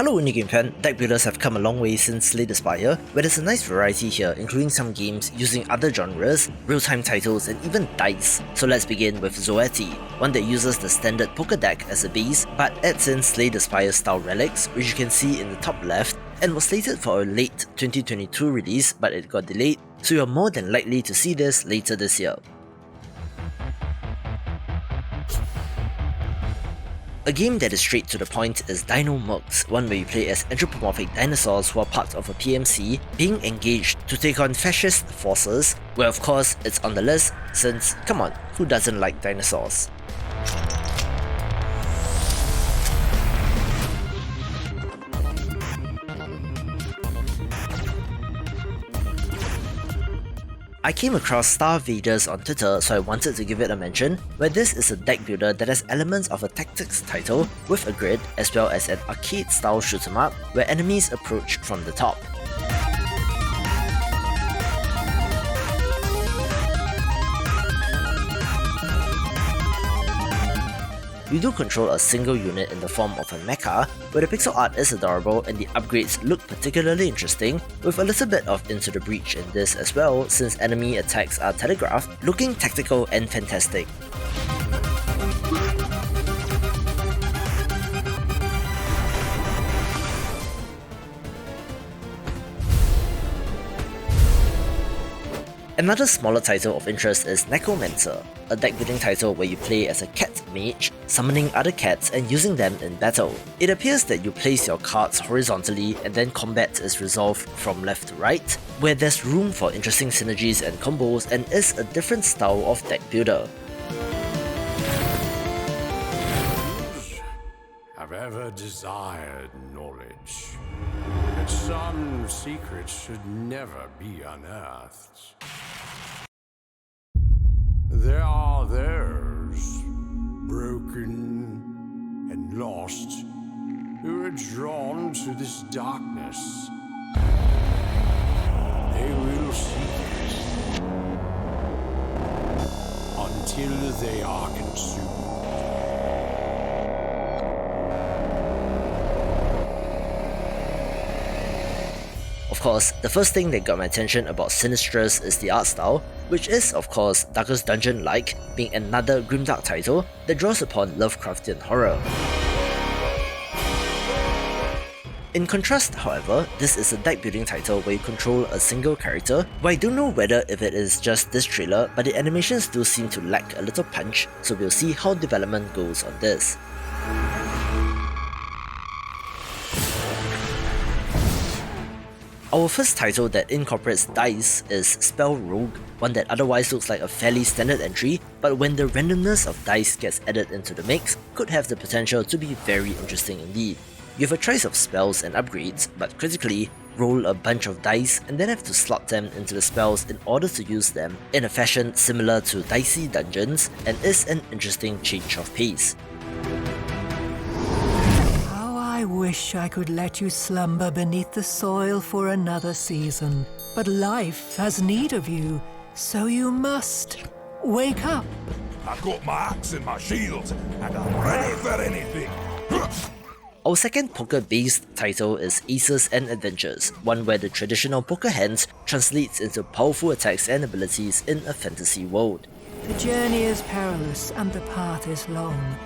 Hello indie game fan, Deckbuilders have come a long way since Slay the Spire, where there's a nice variety here, including some games using other genres, real-time titles, and even dice. So let's begin with Zoeti, one that uses the standard poker deck as a base, but adds in Slay the Spire style relics, which you can see in the top left, and was slated for a late 2022 release, but it got delayed, so you're more than likely to see this later this year. A game that is straight to the point is DINO MERCS, one where you play as anthropomorphic dinosaurs who are part of a PMC being engaged to take on fascist forces, where of course it's on the list since, come on, who doesn't like dinosaurs? I came across StarVaders on Twitter, so I wanted to give it a mention, where this is a deck builder that has elements of a tactics title with a grid as well as an arcade style shoot 'em up where enemies approach from the top. You do control a single unit in the form of a Mecha, where the pixel art is adorable and the upgrades look particularly interesting, with a little bit of Into the Breach in this as well since enemy attacks are telegraphed, looking tactical and fantastic. Another smaller title of interest is Nekomancer, a deck building title where you play as a cat mage, summoning other cats and using them in battle. It appears that you place your cards horizontally and then combat is resolved from left to right, where there's room for interesting synergies and combos and is a different style of deck builder. Have ever desired knowledge, but some secrets should never be unearthed. There are those, broken and lost, who are drawn to this darkness. They will seek it until they are consumed. Of course, the first thing that got my attention about Sinistrous is the art style, which is of course Darkest Dungeon-like, being another grimdark title that draws upon Lovecraftian horror. In contrast, however, this is a deck building title where you control a single character, where I don't know whether if it is just this trailer, but the animations do seem to lack a little punch, so we'll see how development goes on this. Our first title that incorporates dice is Spellrogue, one that otherwise looks like a fairly standard entry, but when the randomness of dice gets added into the mix, could have the potential to be very interesting indeed. You have a choice of spells and upgrades, but critically, roll a bunch of dice and then have to slot them into the spells in order to use them in a fashion similar to dicey dungeons, and is an interesting change of pace. I wish I could let you slumber beneath the soil for another season, but life has need of you, so you must wake up. I've got my axe and my shield, and I'm ready for anything. Our second poker-based title is Aces and Adventures, one where the traditional poker hands translates into powerful attacks and abilities in a fantasy world. The journey is perilous and the path is long,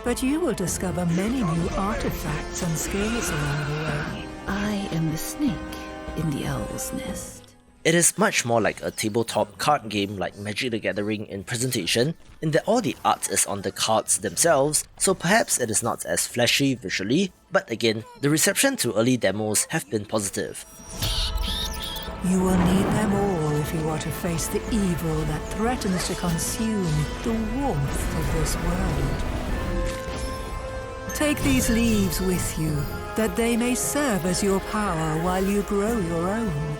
but you will discover many new artifacts and skills along the way. I am the snake in the owl's nest. It is much more like a tabletop card game like Magic the Gathering in presentation, in that all the art is on the cards themselves, so perhaps it is not as flashy visually, but again, the reception to early demos have been positive. You will need them all if you are to face the evil that threatens to consume the warmth of this world. Take these leaves with you, that they may serve as your power while you grow your own.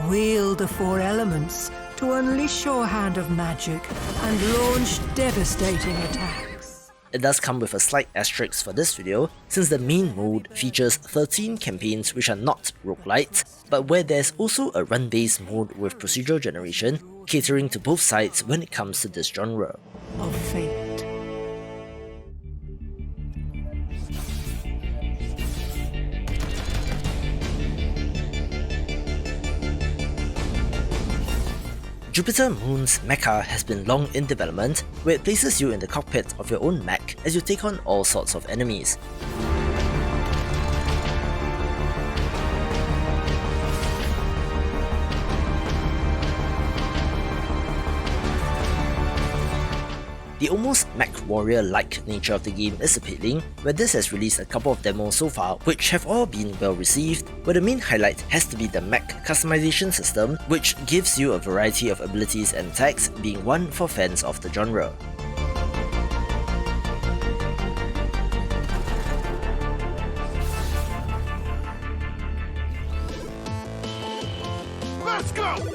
Wield the four elements to unleash your hand of magic and launch devastating attacks. It does come with a slight asterisk for this video, since the main mode features 13 campaigns which are not roguelite, but where there's also a run-based mode with procedural generation, catering to both sides when it comes to this genre. Of fate. Jupiter Moon's Mecha has been long in development, where it places you in the cockpit of your own mech as you take on all sorts of enemies. The almost mech warrior-like nature of the game is appealing, where this has released a couple of demos so far which have all been well received, where the main highlight has to be the mech customization system, which gives you a variety of abilities and attacks, being one for fans of the genre. Let's go!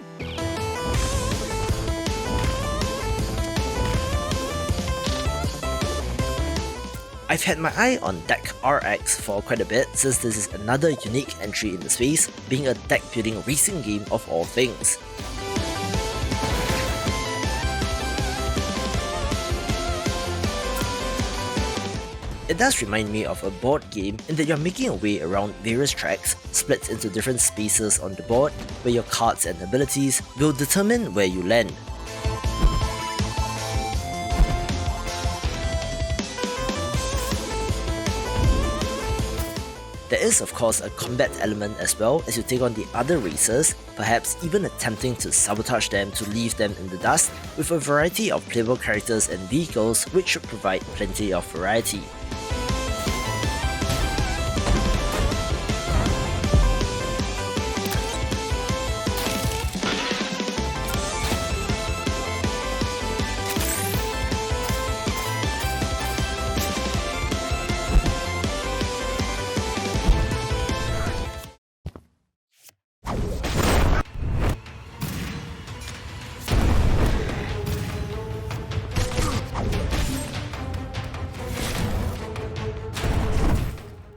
I've had my eye on Deck RX for quite a bit, since this is another unique entry in the space, being a deck building racing game of all things. It does remind me of a board game in that you're making your way around various tracks, split into different spaces on the board, where your cards and abilities will determine where you land. There is of course a combat element as well, as you take on the other racers, perhaps even attempting to sabotage them to leave them in the dust, with a variety of playable characters and vehicles which should provide plenty of variety.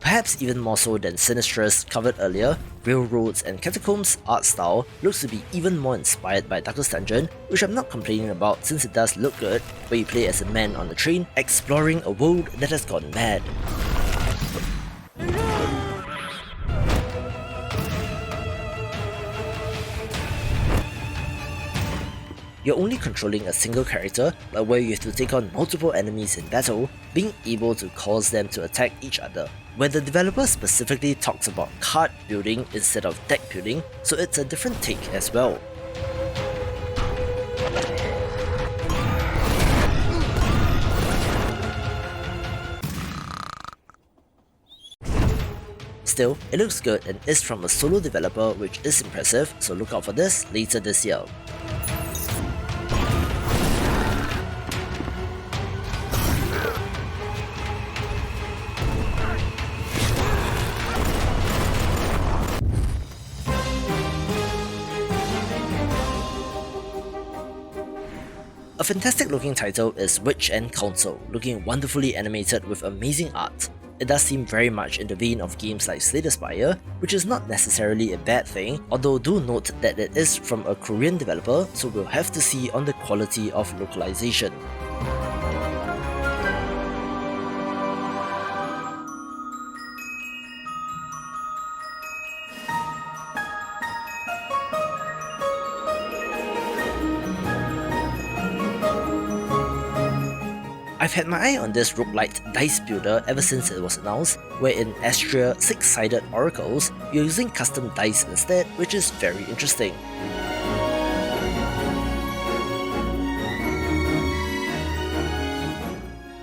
Perhaps even more so than Sinistrous covered earlier, Railroads and Catacombs' art style looks to be even more inspired by Darkest Dungeon, which I'm not complaining about since it does look good, where you play as a man on a train exploring a world that has gone mad. You're only controlling a single character, but where you have to take on multiple enemies in battle, being able to cause them to attack each other, where the developer specifically talks about card building instead of deck building, so it's a different take as well. Still, it looks good and is from a solo developer, which is impressive, so look out for this later this year. A fantastic looking title is Witch and Council, looking wonderfully animated with amazing art. It does seem very much in the vein of games like Slay the Spire, which is not necessarily a bad thing, although do note that it is from a Korean developer, so we'll have to see on the quality of localization. I've had my eye on this Rogue-lite dice builder ever since it was announced, where in Astrea 6-sided oracles, you're using custom dice instead, which is very interesting.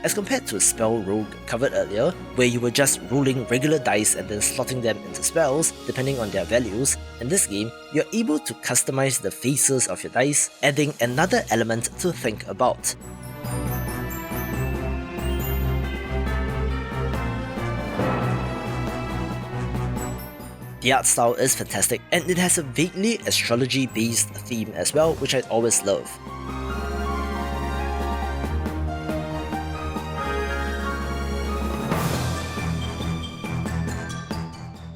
As compared to Spellrogue covered earlier, where you were just rolling regular dice and then slotting them into spells depending on their values, in this game, you're able to customize the faces of your dice, adding another element to think about. The art style is fantastic, and it has a vaguely astrology-based theme as well, which I always love.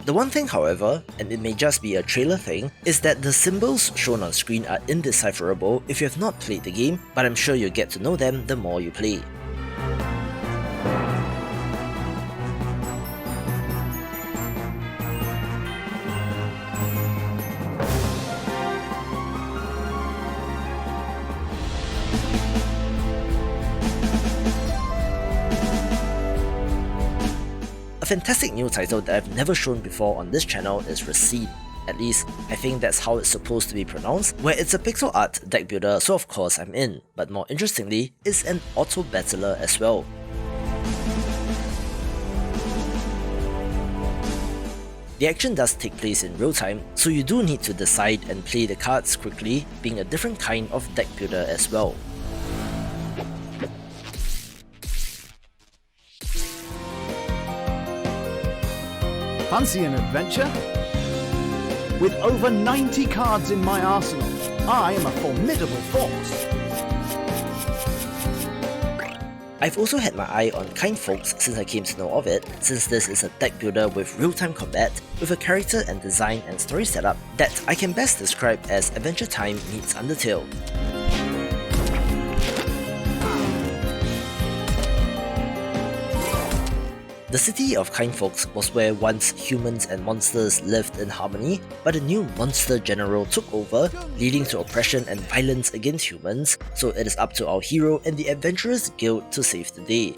The one thing, however, and it may just be a trailer thing, is that the symbols shown on screen are indecipherable if you have not played the game, but I'm sure you'll get to know them the more you play. A fantastic new title that I've never shown before on this channel is Racine. At least, I think that's how it's supposed to be pronounced, where it's a pixel art deck builder, so of course I'm in, but more interestingly, it's an auto battler as well. The action does take place in real time, so you do need to decide and play the cards quickly, being a different kind of deck builder as well. Fancy an adventure? With over 90 cards in my arsenal, I am a formidable force. I've also had my eye on Kindfolx since I came to know of it, since this is a deck builder with real-time combat, with a character and design and story setup that I can best describe as Adventure Time meets Undertale. The city of Kindfolx was where once humans and monsters lived in harmony, but a new monster general took over, leading to oppression and violence against humans, so it is up to our hero and the Adventurers Guild to save the day.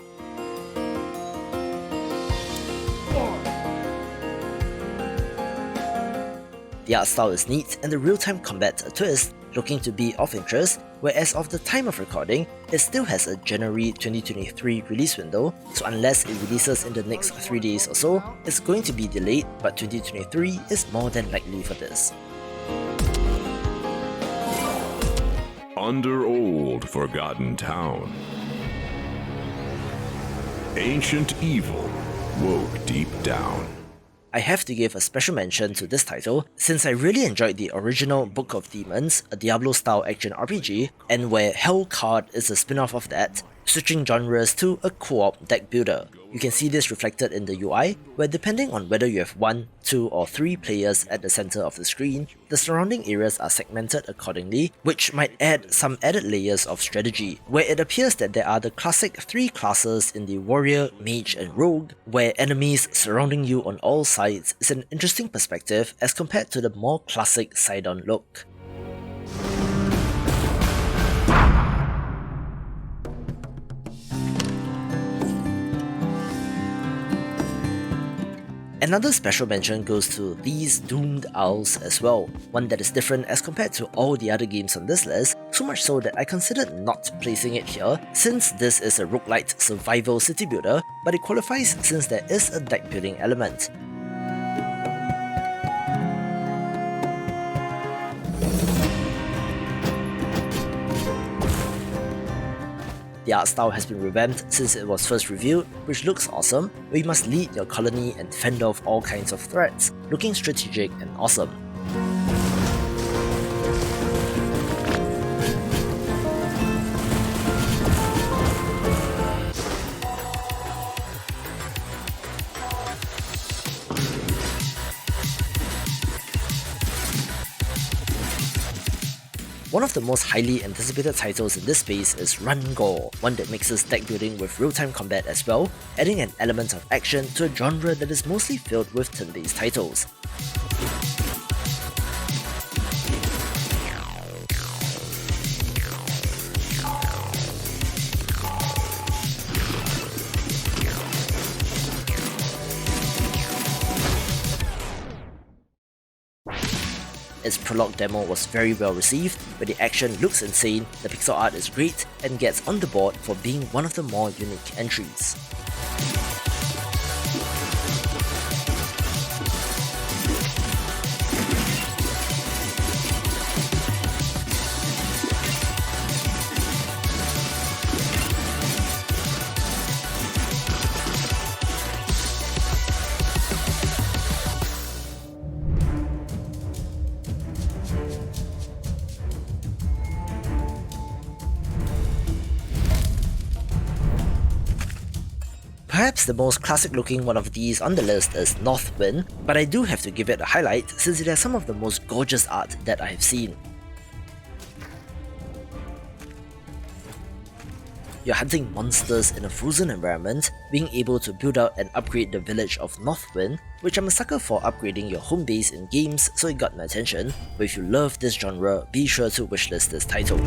The art style is neat and the real-time combat a twist, looking to be of interest, where as of the time of recording, it still has a January 2023 release window, so unless it releases in the next 3 days or so, it's going to be delayed, but 2023 is more than likely for this. Under old forgotten town, ancient evil woke deep down. I have to give a special mention to this title since I really enjoyed the original Book of Demons, a Diablo-style action RPG, and where HELLCARD is a spin-off of that, switching genres to a co-op deck builder. You can see this reflected in the UI, where depending on whether you have 1, 2 or 3 players at the center of the screen, the surrounding areas are segmented accordingly, which might add some added layers of strategy, where it appears that there are the classic 3 classes in the Warrior, Mage and Rogue, where enemies surrounding you on all sides is an interesting perspective as compared to the more classic side-on look. Another special mention goes to these Doomed Owls as well, one that is different as compared to all the other games on this list, so much so that I considered not placing it here since this is a roguelite survival city builder, but it qualifies since there is a deck building element. The art style has been revamped since it was first revealed, which looks awesome, where you must lead your colony and fend off all kinds of threats, looking strategic and awesome. One of the most highly anticipated titles in this space is Run Gore, one that mixes deck building with real-time combat as well, adding an element of action to a genre that is mostly filled with turn-based titles. Its prologue demo was very well received, where the action looks insane, the pixel art is great, and gets on the board for being one of the more unique entries. Perhaps the most classic looking one of these on the list is Northwind, but I do have to give it a highlight since it has some of the most gorgeous art that I have seen. You're hunting monsters in a frozen environment, being able to build out and upgrade the village of Northwind, which I'm a sucker for upgrading your home base in games, so it got my attention, but if you love this genre, be sure to wishlist this title.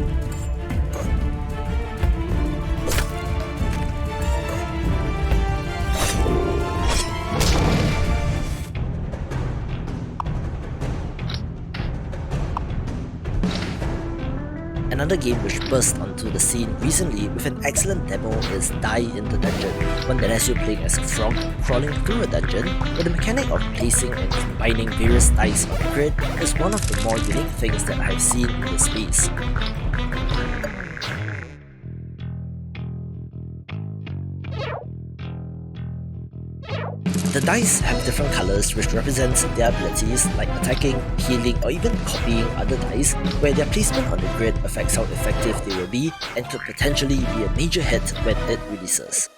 Another game which burst onto the scene recently with an excellent demo is Die in the Dungeon, one that has you playing as a frog crawling through a dungeon, where the mechanic of placing and combining various dice on the grid is one of the more unique things that I've seen in the space. The dice have different colours which represent their abilities like attacking, healing or even copying other dice, where their placement on the grid affects how effective they will be and could potentially be a major hit when it releases.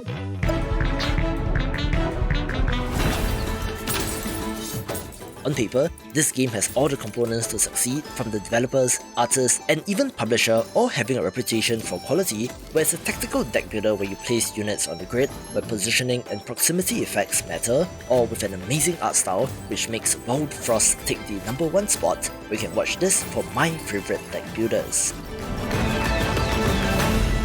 On paper, this game has all the components to succeed, from the developers, artists, and even publisher all having a reputation for quality, where it's a tactical deck builder where you place units on the grid, where positioning and proximity effects matter, or with an amazing art style which makes Bold Frost take the #1 spot. We can watch this for my favourite deck builders.